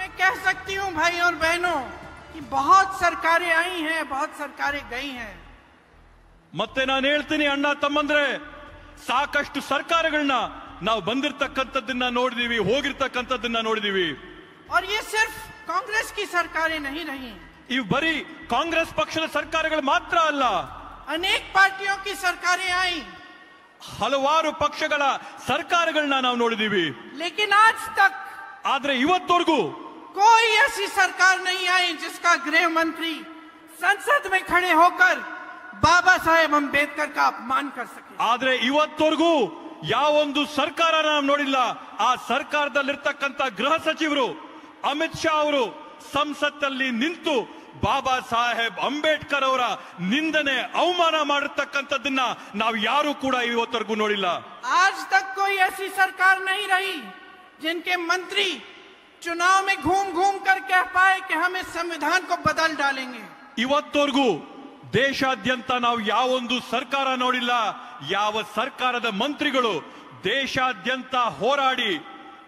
मैं कह सकती हूँ भाई और बहनों कि बहुत सरकारें आई हैं, बहुत सरकारें गई हैं। ಮತ್ತೆ ನಾನು ಹೇಳ್ತೀನಿ ಅಣ್ಣ ತಮ್ಮಂದ್ರೆ, ಸಾಕಷ್ಟು ಸರ್ಕಾರಗಳನ್ನ ನಾವು ಬಂದಿರತಕ್ಕಂತದ್ದನ್ನ ನೋಡಿದೀವಿ, ಹೋಗಿರ್ತಕ್ಕಂತದ್ದನ್ನ ನೋಡಿದೀವಿ. और ये सिर्फ कांग्रेस की सरकारें नहीं रही, ಇವು ಬರೀ ಕಾಂಗ್ರೆಸ್ ಪಕ್ಷದ ಸರ್ಕಾರಗಳು ಮಾತ್ರ ಅಲ್ಲ, अनेक पार्टियों की सरकारें आई, ಹಲವಾರು ಪಕ್ಷಗಳ ಸರ್ಕಾರಗಳನ್ನ ನಾವು ನೋಡಿದೀವಿ. लेकिन आज तक ಆದ್ರೆ ಇವತ್ತವರೆಗೂ कोई ऐसी सरकार नहीं आई जिसका गृह मंत्री संसद में खड़े होकर बाबा साहेब अंबेडकर का अपमान कर सके. ಆದ್ರೆ ಇವತ್ತವರೆಗೂ ಯಾವೊಂದು ಸರ್ಕಾರ ನಾವು ನೋಡಿಲ್ಲ. ಆ ಸರ್ಕಾರದಲ್ಲಿರ್ತಕ್ಕಂಥ ಗೃಹ ಸಚಿವರು ಅಮಿತ್ ಶಾ ಅವರು ಸಂಸತ್ತಲ್ಲಿ ನಿಂತು ಬಾಬಾ ಸಾಹೇಬ್ ಅಂಬೇಡ್ಕರ್ ಅವರ ನಿಂದನೆ ಅವಮಾನ ಮಾಡಿರ್ತಕ್ಕಂಥದ್ದನ್ನ ನಾವು ಯಾರು ಕೂಡ ಇವತ್ತವರೆಗೂ ನೋಡಿಲ್ಲ. आज तक कोई ऐसी सरकार नहीं रही जिनके मंत्री चुनाव में घूम घूम कर कह पाए कि हम इस संविधान को बदल डालेंगे. ಇವತ್ತವರೆಗೂ ದೇಶಾದ್ಯಂತ ನಾವು ಯಾವೊಂದು ಸರ್ಕಾರ ನೋಡಿಲ್ಲ, ಯಾವ ಸರ್ಕಾರದ ಮಂತ್ರಿಗಳು ದೇಶಾದ್ಯಂತ ಹೋರಾಡಿ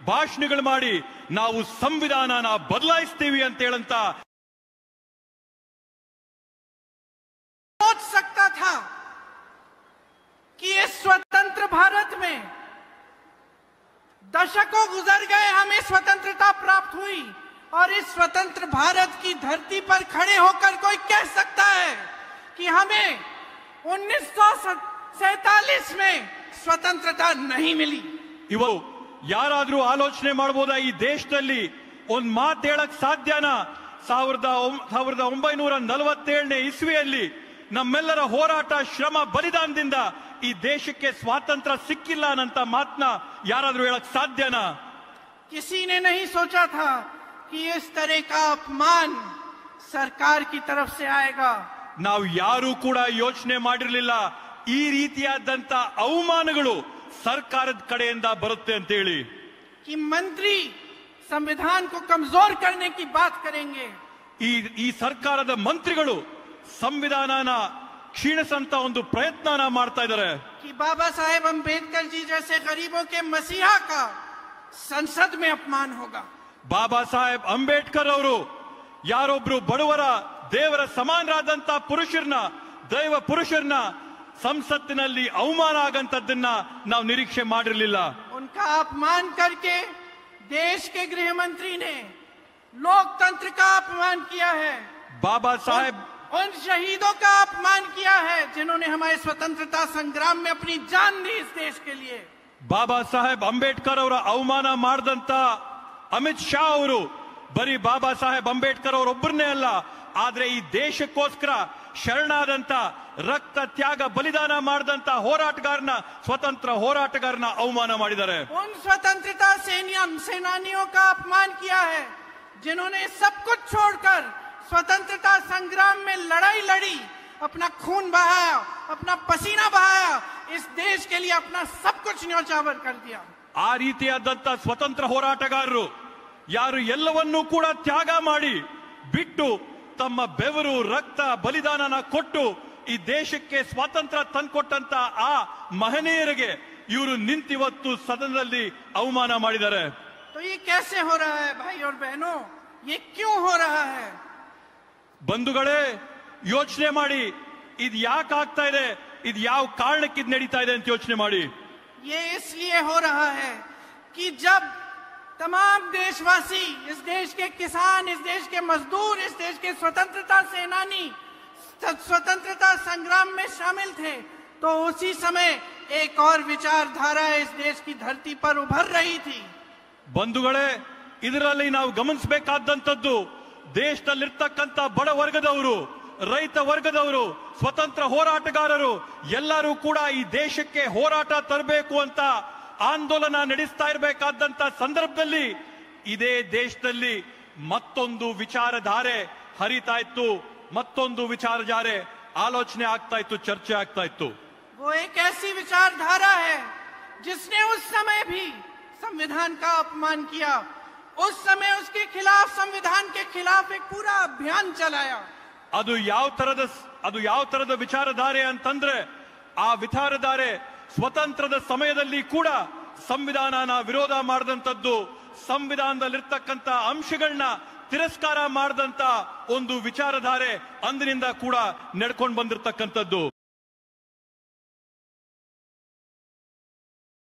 ಭಾಷಣಗಳು ಮಾಡಿ ನಾವು ಸಂವಿಧಾನನ ಬದಲಾಯಿಸ್ತೀವಿ ಅಂತ ಹೇಳಂತ सोच सकता था कि इस स्वतंत्र भारत में दशकों गुजर गए, हमें स्वतंत्रता प्राप्त हुई और इस स्वतंत्र भारत की धरती पर खड़े होकर कोई कह सकता है कि हमें 1947 में स्वतंत्रता नहीं मिली. ಇವು ಯಾರಾದ್ರೂ ಆಲೋಚನೆ ಮಾಡಬಹುದಾ? ಈ ದೇಶದಲ್ಲಿ ಒಂದ್ ಮಾತು ಹೇಳಕ್ ಸಾಧ್ಯನಾ? 1947ನೇ ಇಸ್ವಿಯಲ್ಲಿ ನಮ್ಮೆಲ್ಲರ ಹೋರಾಟ, ಶ್ರಮ, ಬಲಿದಾನದಿಂದ ಈ ದೇಶಕ್ಕೆ ಸ್ವಾತಂತ್ರ್ಯ ಸಿಕ್ಕಿಲ್ಲ ಅನ್ನಂತ ಮಾತನ್ನ ಯಾರಾದ್ರೂ ಹೇಳಕ್ ಸಾಧ್ಯನಾ? किसी ने नहीं सोचा था कि इस तरह का अपमान सरकार की तरफ से आएगा. ನಾವು ಯಾರು ಕೂಡ ಯೋಚನೆ ಮಾಡಿರಲಿಲ್ಲ ಈ ರೀತಿಯಾದಂತ ಅವಮಾನಗಳು ಸರ್ಕಾರದ ಕಡೆಯಿಂದ ಬರುತ್ತೆ ಅಂತ ಹೇಳಿ. कि मंत्री संविधान को कमजोर करने की बात करेंगे. ಈ ಸರ್ಕಾರದ ಮಂತ್ರಿಗಳು ಸಂವಿಧಾನನ ಕ್ಷೀಣಿಸಂತ ಒಂದು ಪ್ರಯತ್ನನ ಮಾಡ್ತಾ ಇದ್ದಾರೆ. कि बाबा साहेब अंबेडकर जी जैसे गरीबों के मसीहा का संसद में अपमान होगा. ಬಾಬಾ ಸಾಹೇಬ್ ಅಂಬೇಡ್ಕರ್ ಅವರು ಯಾರೊಬ್ರು ಬಡವರ ದೇವರ ಸಮಾನರಾದಂತ ಪುರುಷರನ್ನ, ದೈವ ಪುರುಷರನ್ನ ಸಂಸತ್ತಿನಲ್ಲಿ ಅವಮಾನ ಆಗಂತದ್ದನ್ನ ನಾವು ನಿರೀಕ್ಷೆ ಮಾಡಿರಲಿಲ್ಲ. उनका अपमान करके देश के गृह मंत्री ने लोकतंत्र का अपमान किया है. ಬಾಬಾ ಸಾಹೇಬ್ उन शहीदों का अपमान किया है जिन्होंने हमारे स्वतंत्रता संग्राम में अपनी जान दी इस देश के लिए. ಬಾಬಾ ಸಾಹೇಬ್ ಅಂಬೇಡ್ಕರ್ ಅವರ ಅವಮಾನ ಮಾಡಿದಂತ ಅಮಿತ್ ಶಾ ಅವರು ಬರೀ ಬಾಬಾ ಸಾಹೇಬ್ ಅಂಬೇಡ್ಕರ್ ಅವರೊಬ್ಬರನ್ನೇ ಅಲ್ಲ, ಆದ್ರೆ ಈ ದೇಶಕ್ಕೋಸ್ಕರ ಶರಣಾದಂತ, ರಕ್ತ ತ್ಯಾಗ ಬಲಿದಾನ ಮಾಡಿದಂತ ಹೋರಾಟಗಾರನ, ಸ್ವತಂತ್ರ ಹೋರಾಟಗಾರನ ಅವಮಾನ ಮಾಡಿದ್ದಾರೆ. उन स्वतंत्रता सेनानियों का अपमान किया है जिन्होंने सब कुछ छोड़कर स्वतंत्रता संग्राम में लड़ाई लड़ी, अपना खून बहाया, अपना पसीना बहाया, इस देश के लिए अपना सब कुछ न्योछावर कर दिया. ಆ ರೀತಿಯಾದಂತ ಸ್ವತಂತ್ರ ಹೋರಾಟಗಾರರು ಯಾರು ಎಲ್ಲವನ್ನೂ ಕೂಡ ತ್ಯಾಗ ಮಾಡಿ ಬಿಟ್ಟು ತಮ್ಮ ಬೆವರು, ರಕ್ತ, ಬಲಿದಾನನ ಕೊಟ್ಟು ಈ ದೇಶಕ್ಕೆ ಸ್ವಾತಂತ್ರ್ಯ ತಂದುಕೊಟ್ಟಂತ ಆ ಮಹನೀಯರಿಗೆ ಇವರು ನಿಂತಿವತ್ತು ಸದನದಲ್ಲಿ ಅವಮಾನ ಮಾಡಿದ್ದಾರೆ. तो ये कैसे हो रहा है भाई और बहनों? ये क्यों हो रहा है? ಬಂಧುಗಳೇ, ಯೋಚನೆ ಮಾಡಿ, ಇದು ಯಾಕೆ ಆಗ್ತಾ ಇದೆ, ಇದು ಯಾವ ಕಾರಣಕ್ಕೆ ಇದು ನಡೀತಾ ಇದೆ ಅಂತ ಯೋಚನೆ ಮಾಡಿ. ये इसलिए हो रहा है कि जब तमाम देशवासी, इस देश के किसान, इस देश के मजदूर, इस देश के स्वतंत्रता सेनानी स्वतंत्रता संग्राम में शामिल थे, तो उसी समय एक और विचारधारा इस देश की धरती पर उभर रही थी. ಬಂಧುಗಳೇ, ಇದರಲ್ಲಿ ನಾವು ಗಮನಿಸಬೇಕಾದಂತದ್ದು ದೇಶದಲ್ಲಿರ್ತಕ್ಕಂಥ ಬಡ ವರ್ಗದವರು, ರೈತ ವರ್ಗದವರು, ಸ್ವತಂತ್ರ ಹೋರಾಟಗಾರರು ಎಲ್ಲರೂ ಕೂಡ ಈ ದೇಶಕ್ಕೆ ಹೋರಾಟ ತರಬೇಕು ಅಂತ ಆಂದೋಲನ ನಡೆಸ್ತಾ ಇರಬೇಕಾದಂತ ಸಂದರ್ಭದಲ್ಲಿ ಇದೇ ದೇಶದಲ್ಲಿ ಮತ್ತೊಂದು ವಿಚಾರಧಾರೆ ಹರಿತಾ ಇತ್ತು, ಮತ್ತೊಂದು ವಿಚಾರಧಾರೆ ಆಲೋಚನೆ ಆಗ್ತಾ ಇತ್ತು, ಚರ್ಚೆ ಆಗ್ತಾ ಇತ್ತು. वो एक ऐसी विचारधारा है जिसने उस समय भी संविधान का अपमान किया, उस समय उसके खिलाफ, संविधान के खिलाफ एक पूरा अभियान चलाया. ಅದು ಯಾವ ತರದ ವಿಚಾರಧಾರೆ ಅಂತಂದ್ರೆ, ಆ ವಿಚಾರಧಾರೆ ಸ್ವತಂತ್ರದ ಸಮಯದಲ್ಲಿ ಕೂಡ ಸಂವಿಧಾನನ ವಿರೋಧ ಮಾಡಿದಂತದ್ದು, ಸಂವಿಧಾನದಲ್ಲಿರ್ತಕ್ಕಂಥ ಅಂಶಗಳನ್ನ ತಿರಸ್ಕಾರ ಮಾಡಿದಂತ ಒಂದು ವಿಚಾರಧಾರೆ ಅಂದಿನಿಂದ ಕೂಡ ನಡ್ಕೊಂಡು ಬಂದಿರತಕ್ಕಂಥದ್ದು.